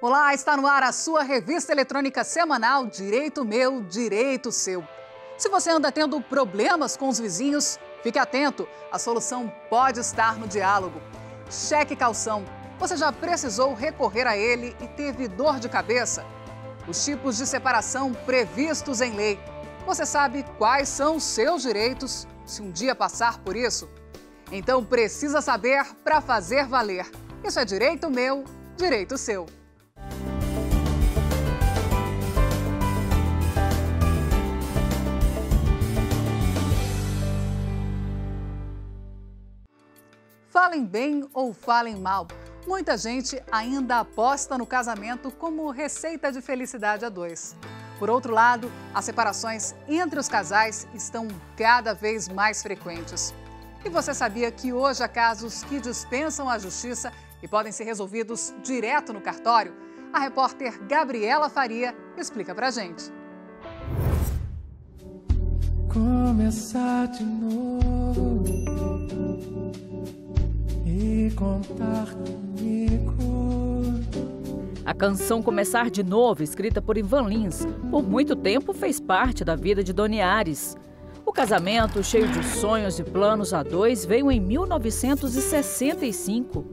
Olá, está no ar a sua revista eletrônica semanal Direito Meu, Direito Seu. Se você anda tendo problemas com os vizinhos, fique atento, a solução pode estar no diálogo. Cheque calção. Você já precisou recorrer a ele e teve dor de cabeça? Os tipos de separação previstos em lei. Você sabe quais são os seus direitos se um dia passar por isso? Então precisa saber para fazer valer. Isso é direito meu, direito seu. Falem bem ou falem mal, muita gente ainda aposta no casamento como receita de felicidade a dois. Por outro lado, as separações entre os casais estão cada vez mais frequentes. E você sabia que hoje há casos que dispensam a justiça e podem ser resolvidos direto no cartório? A repórter Gabriela Faria explica pra gente. Começar de novo e contar comigo. A canção Começar de Novo, escrita por Ivan Lins, por muito tempo fez parte da vida de Dona Yaris. O casamento, cheio de sonhos e planos a dois, veio em 1965.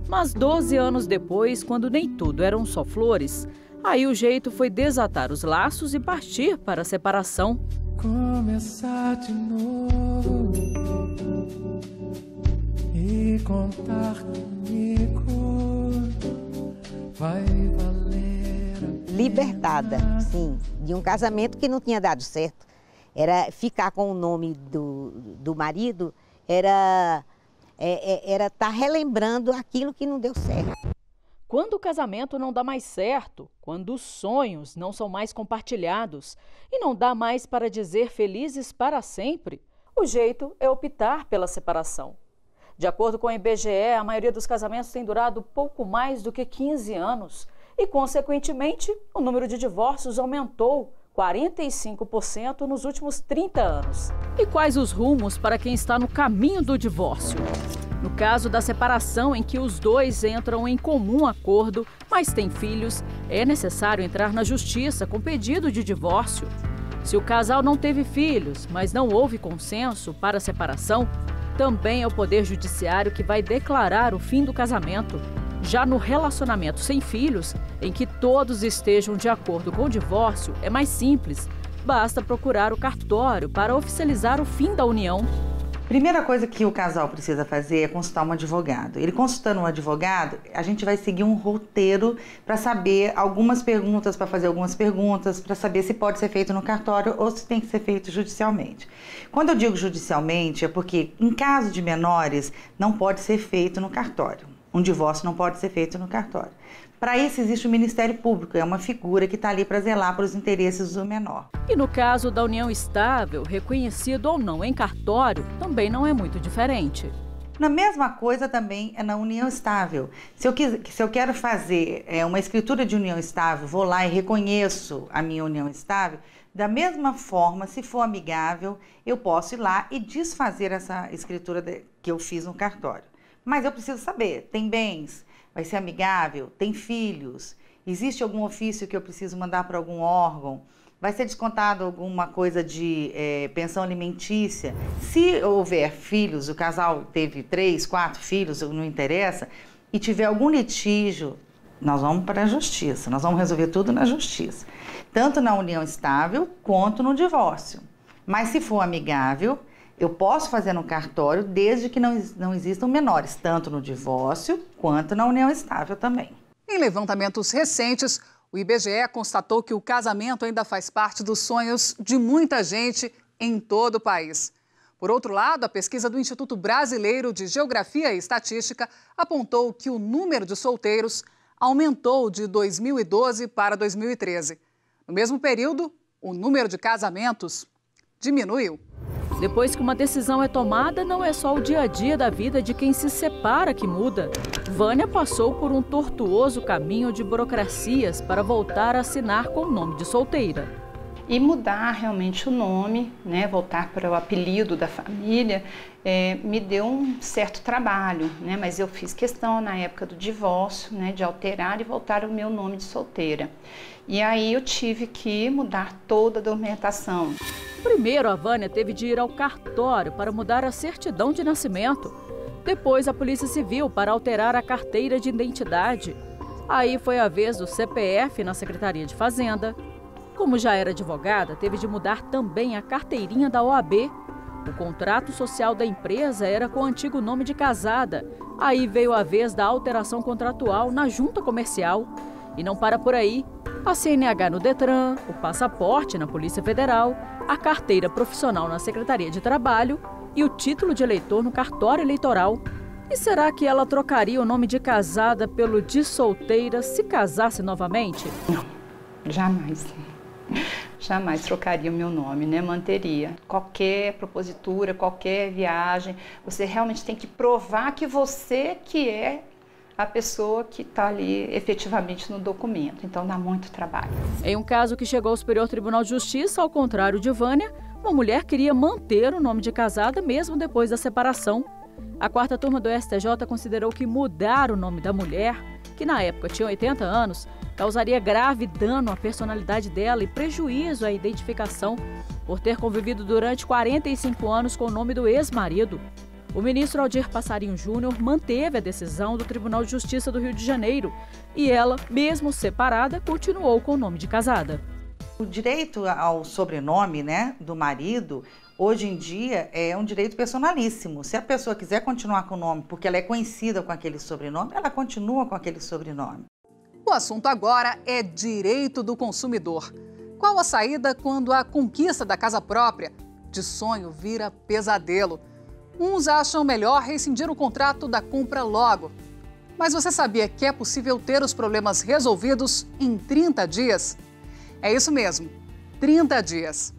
Mas 12 anos depois, quando nem tudo eram só flores, aí o jeito foi desatar os laços e partir para a separação. Começar de novo e contar comigo vai valer a pena. Libertada, sim, de um casamento que não tinha dado certo. Era ficar com o nome do marido, era estar relembrando aquilo que não deu certo. Quando o casamento não dá mais certo, quando os sonhos não são mais compartilhados e não dá mais para dizer felizes para sempre, o jeito é optar pela separação. De acordo com o IBGE, a maioria dos casamentos tem durado pouco mais do que 15 anos e, consequentemente, o número de divórcios aumentou 45% nos últimos 30 anos. E quais os rumos para quem está no caminho do divórcio? No caso da separação, em que os dois entram em comum acordo, mas têm filhos, é necessário entrar na justiça com pedido de divórcio. Se o casal não teve filhos, mas não houve consenso para a separação, também é o Poder Judiciário que vai declarar o fim do casamento. Já no relacionamento sem filhos, em que todos estejam de acordo com o divórcio, é mais simples. Basta procurar o cartório para oficializar o fim da união. Primeira coisa que o casal precisa fazer é consultar um advogado. Ele consultando um advogado, a gente vai seguir um roteiro para saber algumas perguntas, para fazer algumas perguntas, para saber se pode ser feito no cartório ou se tem que ser feito judicialmente. Quando eu digo judicialmente, é porque em caso de menores não pode ser feito no cartório. Um divórcio não pode ser feito no cartório. Para isso existe o Ministério Público, é uma figura que está ali para zelar para os interesses do menor. E no caso da união estável, reconhecido ou não em cartório, também não é muito diferente. Na mesma coisa também é na união estável. Se eu quero fazer uma escritura de união estável, vou lá e reconheço a minha união estável, da mesma forma, se for amigável, eu posso ir lá e desfazer essa escritura que eu fiz no cartório. Mas eu preciso saber, tem bens? Vai ser amigável? Tem filhos? Existe algum ofício que eu preciso mandar para algum órgão? Vai ser descontado alguma coisa de pensão alimentícia? Se houver filhos, o casal teve 3, 4 filhos, não interessa, e tiver algum litígio, nós vamos para a justiça, nós vamos resolver tudo na justiça. Tanto na união estável quanto no divórcio. Mas se for amigável, eu posso fazer no cartório desde que não existam menores, tanto no divórcio quanto na união estável também. Em levantamentos recentes, o IBGE constatou que o casamento ainda faz parte dos sonhos de muita gente em todo o país. Por outro lado, a pesquisa do Instituto Brasileiro de Geografia e Estatística apontou que o número de solteiros aumentou de 2012 para 2013. No mesmo período, o número de casamentos diminuiu. Depois que uma decisão é tomada, não é só o dia a dia da vida de quem se separa que muda. Vânia passou por um tortuoso caminho de burocracias para voltar a assinar com o nome de solteira. E mudar realmente o nome, né, voltar para o apelido da família, me deu um certo trabalho, né, mas eu fiz questão na época do divórcio, né, de alterar e voltar o meu nome de solteira. E aí eu tive que mudar toda a documentação. Primeiro, a Vânia teve de ir ao cartório para mudar a certidão de nascimento. Depois, a Polícia Civil para alterar a carteira de identidade. Aí foi a vez do CPF na Secretaria de Fazenda. Como já era advogada, teve de mudar também a carteirinha da OAB. O contrato social da empresa era com o antigo nome de casada. Aí veio a vez da alteração contratual na junta comercial. E não para por aí. A CNH no Detran, o passaporte na Polícia Federal, a carteira profissional na Secretaria de Trabalho e o título de eleitor no cartório eleitoral. E será que ela trocaria o nome de casada pelo de solteira se casasse novamente? Não, jamais. Jamais trocaria o meu nome, né? Manteria. Qualquer propositura, qualquer viagem, você realmente tem que provar que você que é a pessoa que está ali efetivamente no documento. Então dá muito trabalho. Em um caso que chegou ao Superior Tribunal de Justiça, ao contrário de Vânia, uma mulher queria manter o nome de casada mesmo depois da separação. A 4ª turma do STJ considerou que mudar o nome da mulher, que na época tinha 80 anos, causaria grave dano à personalidade dela e prejuízo à identificação por ter convivido durante 45 anos com o nome do ex-marido. O ministro Aldir Passarinho Júnior manteve a decisão do Tribunal de Justiça do Rio de Janeiro e ela, mesmo separada, continuou com o nome de casada. O direito ao sobrenome, né, do marido, hoje em dia é um direito personalíssimo. Se a pessoa quiser continuar com o nome porque ela é conhecida com aquele sobrenome, ela continua com aquele sobrenome. O assunto agora é direito do consumidor. Qual a saída quando a conquista da casa própria de sonho vira pesadelo? Uns acham melhor rescindir o contrato da compra logo. Mas você sabia que é possível ter os problemas resolvidos em 30 dias? É isso mesmo, 30 dias.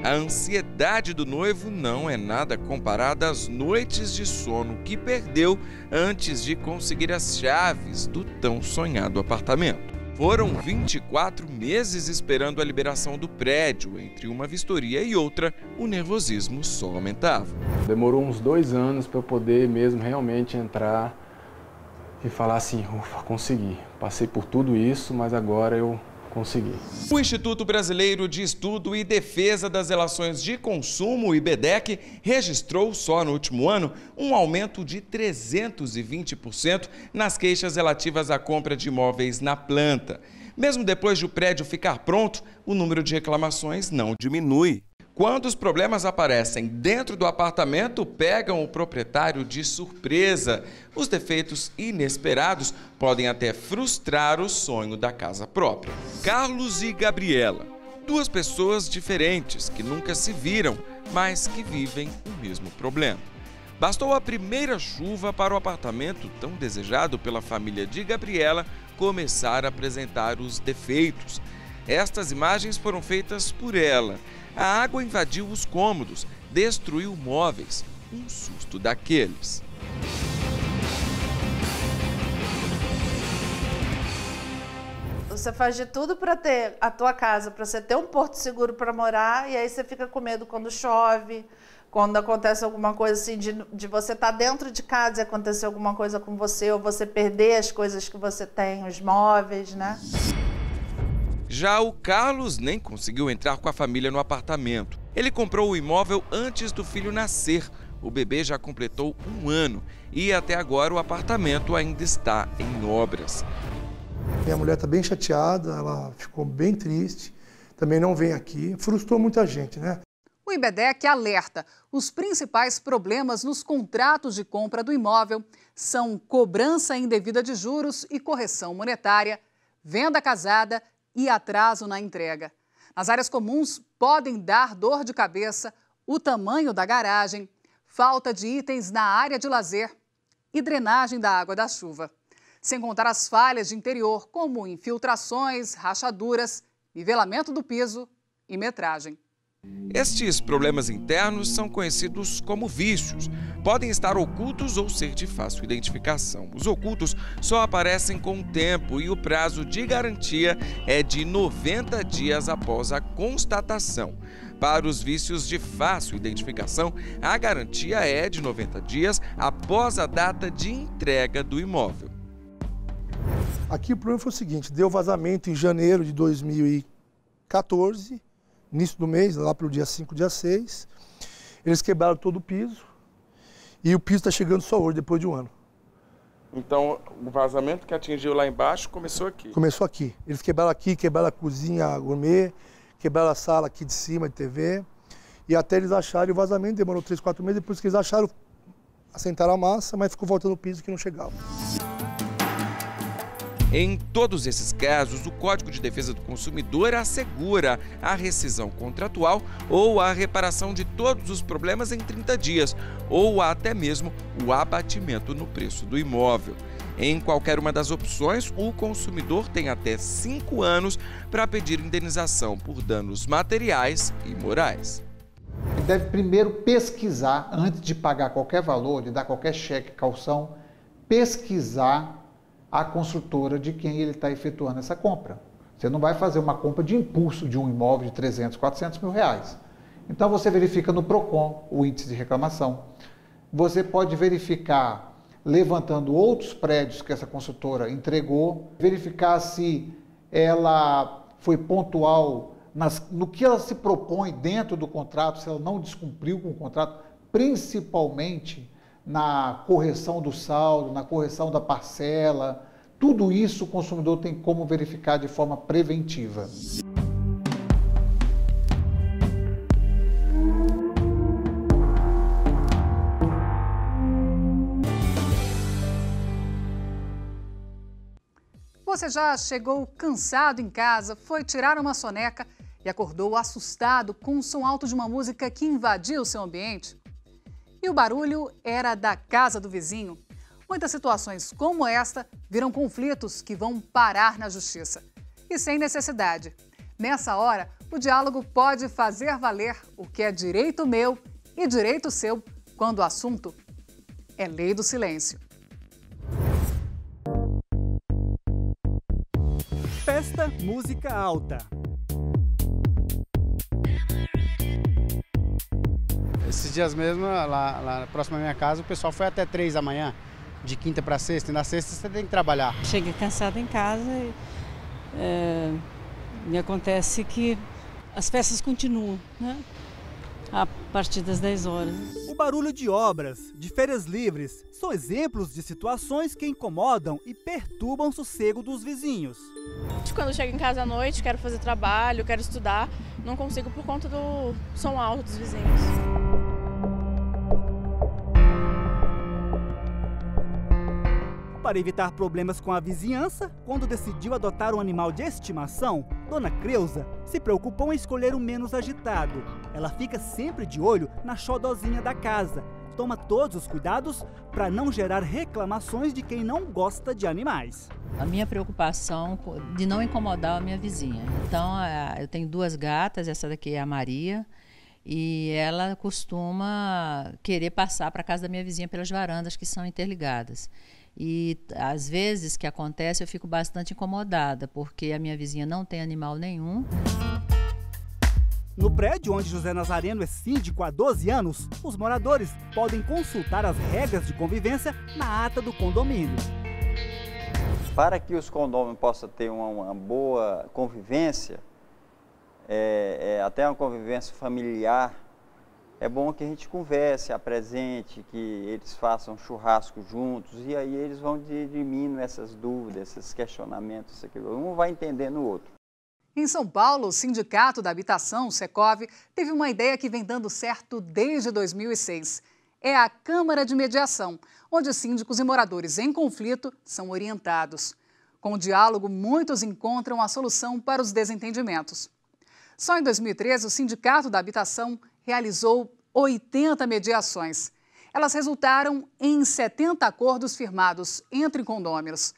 A ansiedade do noivo não é nada comparada às noites de sono que perdeu antes de conseguir as chaves do tão sonhado apartamento. Foram 24 meses esperando a liberação do prédio. Entre uma vistoria e outra, o nervosismo só aumentava. Demorou uns 2 anos para eu poder mesmo realmente entrar e falar assim, ufa, consegui. Passei por tudo isso, mas agora eu consegui. O Instituto Brasileiro de Estudo e Defesa das Relações de Consumo, o IBDEC, registrou só no último ano um aumento de 320% nas queixas relativas à compra de imóveis na planta. Mesmo depois de o prédio ficar pronto, o número de reclamações não diminui. Quando os problemas aparecem dentro do apartamento, pegam o proprietário de surpresa. Os defeitos inesperados podem até frustrar o sonho da casa própria. Carlos e Gabriela, 2 pessoas diferentes que nunca se viram, mas que vivem o mesmo problema. Bastou a primeira chuva para o apartamento tão desejado pela família de Gabriela começar a apresentar os defeitos. Estas imagens foram feitas por ela. A água invadiu os cômodos, destruiu móveis. Um susto daqueles. Você faz de tudo para ter a tua casa, para você ter um porto seguro para morar, e aí você fica com medo quando chove, quando acontece alguma coisa assim, de você estar dentro de casa e acontecer alguma coisa com você, ou você perder as coisas que você tem, os móveis, né? Já o Carlos nem conseguiu entrar com a família no apartamento. Ele comprou o imóvel antes do filho nascer. O bebê já completou 1 ano e até agora o apartamento ainda está em obras. Minha mulher está bem chateada, ela ficou bem triste, também não vem aqui, frustrou muita gente, né? O IBDEC alerta: os principais problemas nos contratos de compra do imóvel são cobrança indevida de juros e correção monetária, venda casada e atraso na entrega. Nas áreas comuns, podem dar dor de cabeça o tamanho da garagem, falta de itens na área de lazer e drenagem da água da chuva. Sem contar as falhas de interior, como infiltrações, rachaduras, nivelamento do piso e metragem. Estes problemas internos são conhecidos como vícios. Podem estar ocultos ou ser de fácil identificação. Os ocultos só aparecem com o tempo e o prazo de garantia é de 90 dias após a constatação. Para os vícios de fácil identificação, a garantia é de 90 dias após a data de entrega do imóvel. Aqui o problema foi o seguinte, deu vazamento em janeiro de 2014, início do mês, lá pelo dia 5, dia 6. Eles quebraram todo o piso e o piso está chegando só hoje, depois de um ano. Então, o vazamento que atingiu lá embaixo começou aqui? Começou aqui. Eles quebraram aqui, quebraram a cozinha gourmet, quebraram a sala aqui de cima de TV e até eles acharem o vazamento, demorou 3, 4 meses, depois que eles acharam, assentaram a massa, mas ficou faltando o piso que não chegava. Em todos esses casos, o Código de Defesa do Consumidor assegura a rescisão contratual ou a reparação de todos os problemas em 30 dias, ou até mesmo o abatimento no preço do imóvel. Em qualquer uma das opções, o consumidor tem até 5 anos para pedir indenização por danos materiais e morais. Ele deve primeiro pesquisar, antes de pagar qualquer valor, de dar qualquer cheque, calção, pesquisar a construtora de quem ele está efetuando essa compra. Você não vai fazer uma compra de impulso de um imóvel de 300, 400 mil reais. Então você verifica no PROCON o índice de reclamação. Você pode verificar levantando outros prédios que essa construtora entregou, verificar se ela foi pontual no que ela se propõe dentro do contrato, se ela não descumpriu com o contrato, principalmente na correção do saldo, na correção da parcela. Tudo isso o consumidor tem como verificar de forma preventiva. Você já chegou cansado em casa, foi tirar uma soneca e acordou assustado com o som alto de uma música que invadiu o seu ambiente? E o barulho era da casa do vizinho. Muitas situações como esta viram conflitos que vão parar na justiça. E sem necessidade. Nessa hora, o diálogo pode fazer valer o que é direito meu e direito seu quando o assunto é lei do silêncio. Festa, música alta. Esses dias mesmo, lá próximo à minha casa, o pessoal foi até 3 da manhã, de quinta para sexta, e na sexta você tem que trabalhar. Cheguei cansada em casa e acontece que as festas continuam, né? A partir das 10 horas. O barulho de obras, de feiras livres, são exemplos de situações que incomodam e perturbam o sossego dos vizinhos. Quando eu chego em casa à noite, quero fazer trabalho, quero estudar, não consigo por conta do som alto dos vizinhos. Para evitar problemas com a vizinhança, quando decidiu adotar um animal de estimação, Dona Creuza se preocupou em escolher o menos agitado. Ela fica sempre de olho na xodozinha da casa. Toma todos os cuidados para não gerar reclamações de quem não gosta de animais. A minha preocupação de não incomodar a minha vizinha. Então, eu tenho 2 gatas, essa daqui é a Maria, e ela costuma querer passar para a casa da minha vizinha pelas varandas que são interligadas. E às vezes que acontece eu fico bastante incomodada, porque a minha vizinha não tem animal nenhum. No prédio onde José Nazareno é síndico há 12 anos, os moradores podem consultar as regras de convivência na ata do condomínio. Para que os condôminos possam ter uma boa convivência, até uma convivência familiar, é bom que a gente converse, apresente, que eles façam churrasco juntos e aí eles vão dirimindo essas dúvidas, esses questionamentos, um vai entendendo o outro. Em São Paulo, o Sindicato da Habitação, o Secov, teve uma ideia que vem dando certo desde 2006. É a Câmara de Mediação, onde síndicos e moradores em conflito são orientados. Com o diálogo, muitos encontram a solução para os desentendimentos. Só em 2013, o Sindicato da Habitação realizou 80 mediações. Elas resultaram em 70 acordos firmados entre condôminos.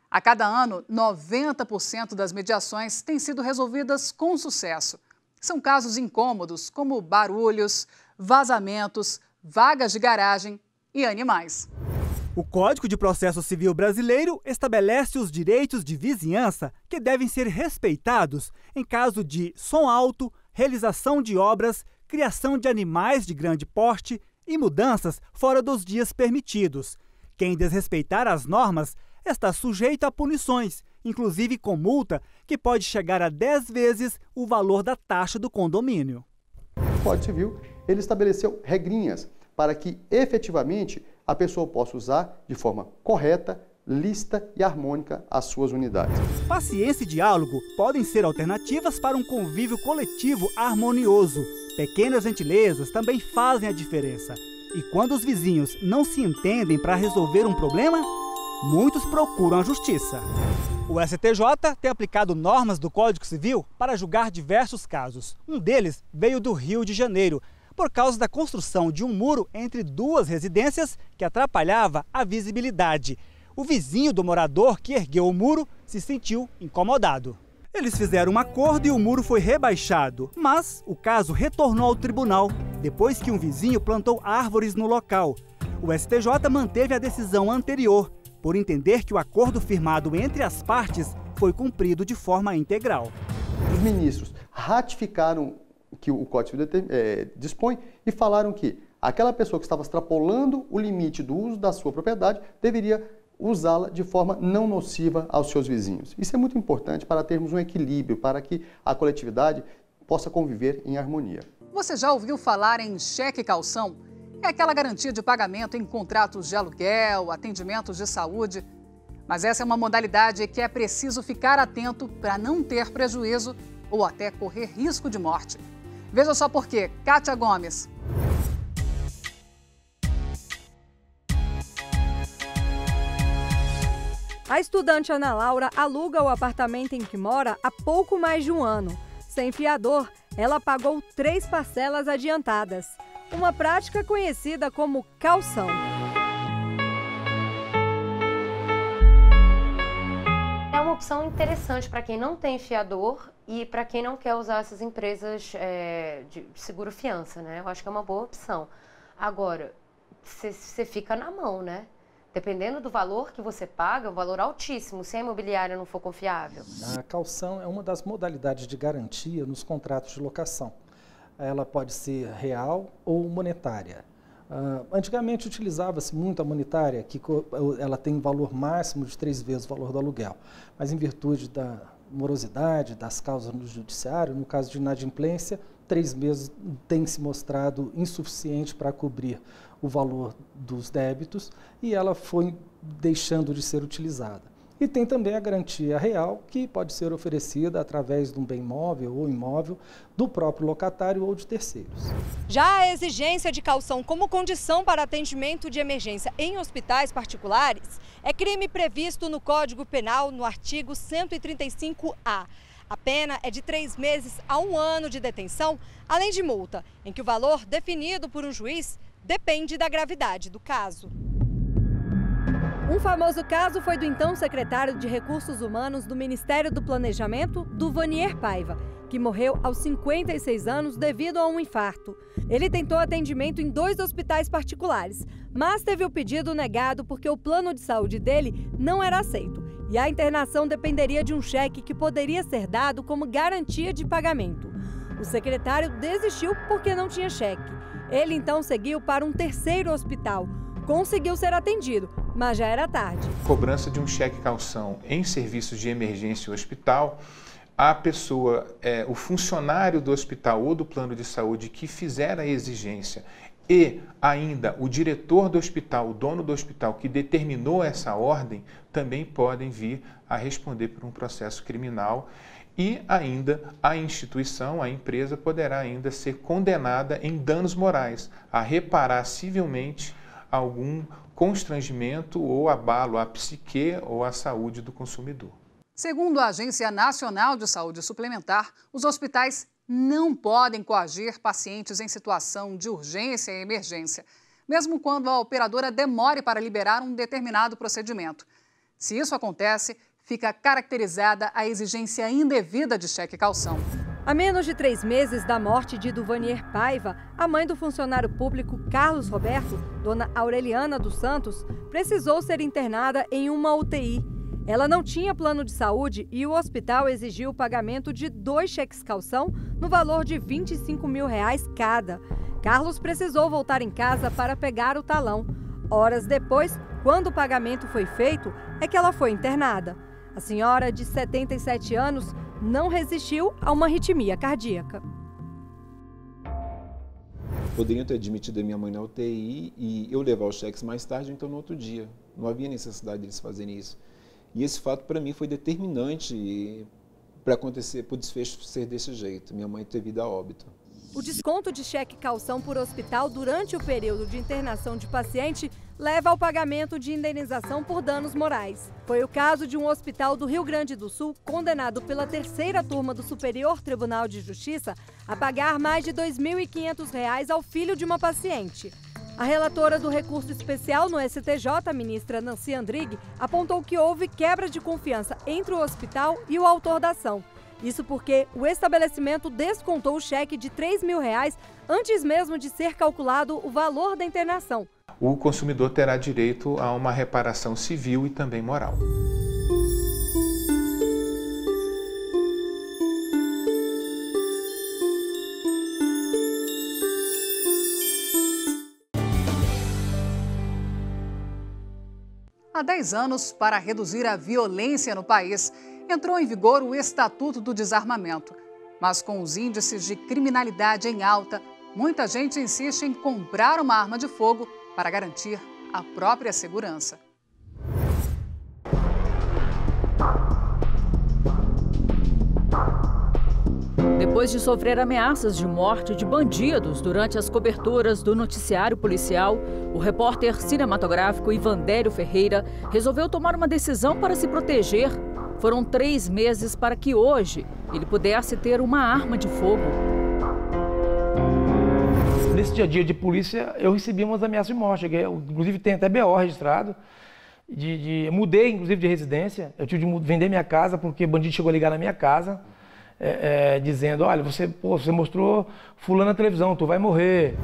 A cada ano, 90% das mediações têm sido resolvidas com sucesso. São casos incômodos, como barulhos, vazamentos, vagas de garagem e animais. O Código de Processo Civil brasileiro estabelece os direitos de vizinhança que devem ser respeitados em caso de som alto, realização de obras, criação de animais de grande porte e mudanças fora dos dias permitidos. Quem desrespeitar as normas está sujeito a punições, inclusive com multa que pode chegar a 10 vezes o valor da taxa do condomínio. O Código Civil ele estabeleceu regrinhas para que efetivamente a pessoa possa usar de forma correta, lícita e harmônica as suas unidades. Paciência e diálogo podem ser alternativas para um convívio coletivo harmonioso. Pequenas gentilezas também fazem a diferença. E quando os vizinhos não se entendem para resolver um problema, muitos procuram a justiça. O STJ tem aplicado normas do Código Civil para julgar diversos casos. Um deles veio do Rio de Janeiro, por causa da construção de um muro entre duas residências que atrapalhava a visibilidade. O vizinho do morador que ergueu o muro se sentiu incomodado. Eles fizeram um acordo e o muro foi rebaixado, mas o caso retornou ao tribunal, depois que um vizinho plantou árvores no local. O STJ manteve a decisão anterior, por entender que o acordo firmado entre as partes foi cumprido de forma integral. Os ministros ratificaram que o Código Civil dispõe e falaram que aquela pessoa que estava extrapolando o limite do uso da sua propriedade deveria usá-la de forma não nociva aos seus vizinhos. Isso é muito importante para termos um equilíbrio, para que a coletividade possa conviver em harmonia. Você já ouviu falar em cheque calção? É aquela garantia de pagamento em contratos de aluguel, atendimentos de saúde. Mas essa é uma modalidade que é preciso ficar atento para não ter prejuízo ou até correr risco de morte. Veja só por quê. Kátia Gomes. A estudante Ana Laura aluga o apartamento em que mora há pouco mais de um ano. Sem fiador, ela pagou 3 parcelas adiantadas. Uma prática conhecida como calção. É uma opção interessante para quem não tem fiador e para quem não quer usar essas empresas de seguro-fiança, né? Eu acho que é uma boa opção. Agora, você fica na mão, né? Dependendo do valor que você paga, um valor altíssimo, se a imobiliária não for confiável. A calção é uma das modalidades de garantia nos contratos de locação. Ela pode ser real ou monetária. Antigamente utilizava-se muito a monetária, que ela tem valor máximo de 3 vezes o valor do aluguel. Mas em virtude da morosidade, das causas no judiciário, no caso de inadimplência, 3 meses tem se mostrado insuficiente para cobrir o valor dos débitos e ela foi deixando de ser utilizada. E tem também a garantia real, que pode ser oferecida através de um bem móvel ou imóvel do próprio locatário ou de terceiros. Já a exigência de calção como condição para atendimento de emergência em hospitais particulares é crime previsto no Código Penal no artigo 135-A. A pena é de 3 meses a 1 ano de detenção, além de multa, em que o valor definido por um juiz depende da gravidade do caso. Um famoso caso foi do então secretário de Recursos Humanos do Ministério do Planejamento, Duvanier Paiva, que morreu aos 56 anos devido a um infarto. Ele tentou atendimento em 2 hospitais particulares, mas teve o pedido negado porque o plano de saúde dele não era aceito e a internação dependeria de um cheque que poderia ser dado como garantia de pagamento. O secretário desistiu porque não tinha cheque. Ele então seguiu para um terceiro hospital. Conseguiu ser atendido, mas já era tarde. Cobrança de um cheque calção em serviços de emergência e hospital, a pessoa, o funcionário do hospital ou do plano de saúde que fizer a exigência e ainda o diretor do hospital, o dono do hospital que determinou essa ordem, também podem vir a responder por um processo criminal. E ainda a instituição, a empresa, poderá ainda ser condenada em danos morais, a reparar civilmente algum constrangimento ou abalo à psique ou à saúde do consumidor. Segundo a Agência Nacional de Saúde Suplementar, os hospitais não podem coagir pacientes em situação de urgência e emergência, mesmo quando a operadora demore para liberar um determinado procedimento. Se isso acontece, fica caracterizada a exigência indevida de cheque calção. Há menos de 3 meses da morte de Duvanier Paiva, a mãe do funcionário público Carlos Roberto, dona Aureliana dos Santos, precisou ser internada em uma UTI. Ela não tinha plano de saúde e o hospital exigiu o pagamento de 2 cheques calção no valor de R$ 25 mil cada. Carlos precisou voltar em casa para pegar o talão. Horas depois, quando o pagamento foi feito, é que ela foi internada. A senhora, de 77 anos, não resistiu a uma arritmia cardíaca. Poderiam ter admitido a minha mãe na UTI e eu levar os cheques mais tarde, então no outro dia. Não havia necessidade deles fazerem isso. E esse fato, para mim, foi determinante para acontecer, para o desfecho ser desse jeito. Minha mãe ter vindo a óbito. O desconto de cheque calção por hospital durante o período de internação de paciente leva ao pagamento de indenização por danos morais. Foi o caso de um hospital do Rio Grande do Sul condenado pela 3ª turma do Superior Tribunal de Justiça a pagar mais de R$ 2.500 ao filho de uma paciente. A relatora do recurso especial no STJ, a ministra Nancy Andrighi, apontou que houve quebra de confiança entre o hospital e o autor da ação. Isso porque o estabelecimento descontou o cheque de R$ 3 mil antes mesmo de ser calculado o valor da internação. O consumidor terá direito a uma reparação civil e também moral. Há 10 anos, para reduzir a violência no país, entrou em vigor o Estatuto do Desarmamento. Mas com os índices de criminalidade em alta, muita gente insiste em comprar uma arma de fogo para garantir a própria segurança. Depois de sofrer ameaças de morte de bandidos durante as coberturas do noticiário policial, o repórter cinematográfico Ivandélio Ferreira resolveu tomar uma decisão para se proteger. Foram 3 meses para que hoje ele pudesse ter uma arma de fogo. Nesse dia a dia de polícia, eu recebi umas ameaças de morte. Inclusive tem até BO registrado. Mudei, inclusive, de residência. Eu tive de vender minha casa porque o bandido chegou a ligar na minha casa, dizendo, olha, você mostrou fulano na televisão, tu vai morrer.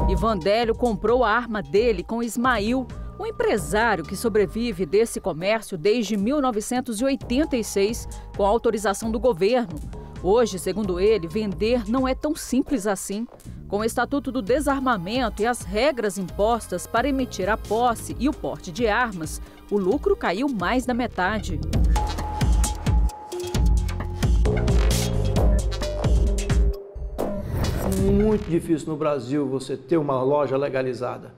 Ivandélio comprou a arma dele com Ismail, um empresário que sobrevive desse comércio desde 1986, com a autorização do governo. Hoje, segundo ele, vender não é tão simples assim. Com o Estatuto do Desarmamento e as regras impostas para emitir a posse e o porte de armas, o lucro caiu mais da metade. Muito difícil no Brasil você ter uma loja legalizada.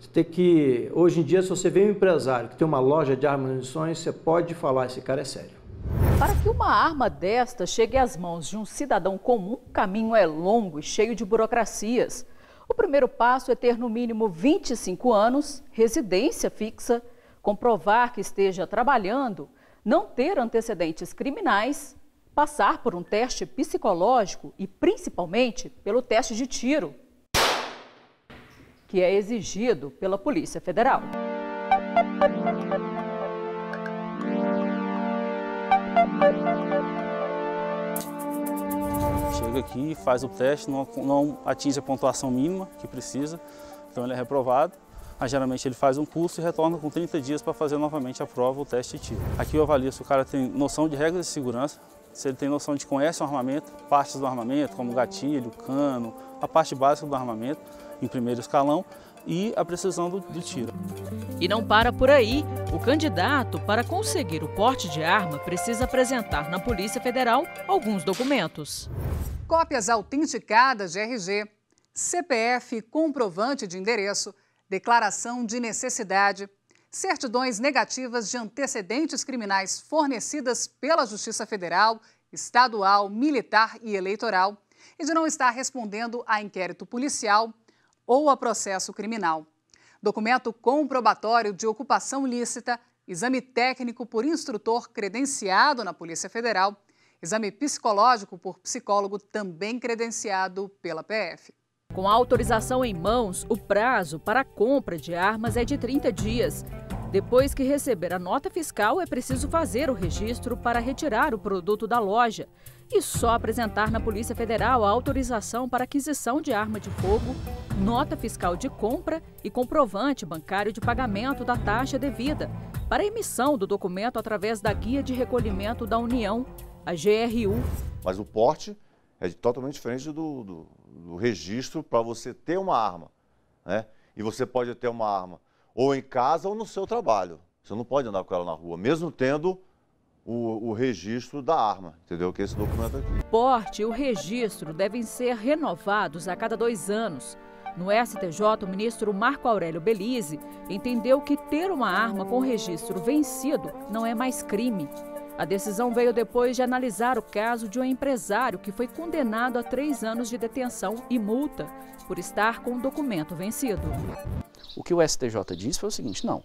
Você tem que, hoje em dia, se você vê um empresário que tem uma loja de armas e munições, você pode falar, esse cara é sério. Para que uma arma desta chegue às mãos de um cidadão comum, o caminho é longo e cheio de burocracias. O primeiro passo é ter no mínimo 25 anos, residência fixa, comprovar que esteja trabalhando, não ter antecedentes criminais, passar por um teste psicológico e, principalmente, pelo teste de tiro, que é exigido pela Polícia Federal. Chega aqui, faz o teste, não atinge a pontuação mínima que precisa, então ele é reprovado. Aí, geralmente ele faz um curso e retorna com 30 dias para fazer novamente a prova, o teste de tiro. Aqui eu avalio se o cara tem noção de regras de segurança, se ele tem noção de conhece o armamento, partes do armamento, como gatilho, cano, a parte básica do armamento, em primeiro escalão, e a precisão do tiro. E não para por aí. O candidato, para conseguir o porte de arma, precisa apresentar na Polícia Federal alguns documentos. Cópias autenticadas de RG, CPF, comprovante de endereço, declaração de necessidade, certidões negativas de antecedentes criminais fornecidas pela Justiça Federal, Estadual, Militar e Eleitoral e de não estar respondendo a inquérito policial ou a processo criminal. Documento comprobatório de ocupação lícita, exame técnico por instrutor credenciado na Polícia Federal, exame psicológico por psicólogo também credenciado pela PF. Com a autorização em mãos, o prazo para a compra de armas é de 30 dias. Depois que receber a nota fiscal, é preciso fazer o registro para retirar o produto da loja e só apresentar na Polícia Federal a autorização para aquisição de arma de fogo, nota fiscal de compra e comprovante bancário de pagamento da taxa devida para emissão do documento através da Guia de Recolhimento da União, a GRU. Mas o porte é totalmente diferente do registro para você ter uma arma, né? E você pode ter uma arma ou em casa ou no seu trabalho. Você não pode andar com ela na rua, mesmo tendo o registro da arma, entendeu? Que é esse documento aqui. O porte e o registro devem ser renovados a cada 2 anos. No STJ, o ministro Marco Aurélio Belize entendeu que ter uma arma com registro vencido não é mais crime. A decisão veio depois de analisar o caso de um empresário que foi condenado a 3 anos de detenção e multa por estar com o documento vencido. O que o STJ disse foi o seguinte: não,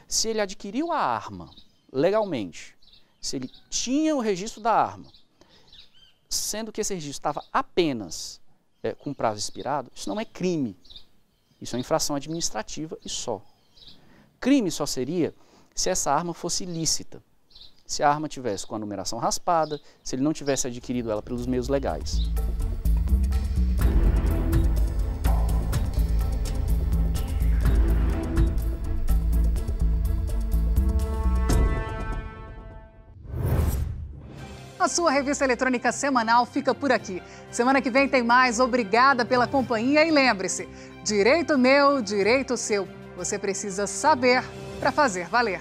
se ele adquiriu a arma legalmente, se ele tinha o registro da arma, sendo que esse registro estava apenas com prazo expirado, isso não é crime, isso é infração administrativa e só. Crime só seria se essa arma fosse ilícita, se a arma tivesse com a numeração raspada, se ele não tivesse adquirido ela pelos meios legais. A sua revista eletrônica semanal fica por aqui. Semana que vem tem mais. Obrigada pela companhia e lembre-se, direito meu, direito seu. Você precisa saber para fazer valer.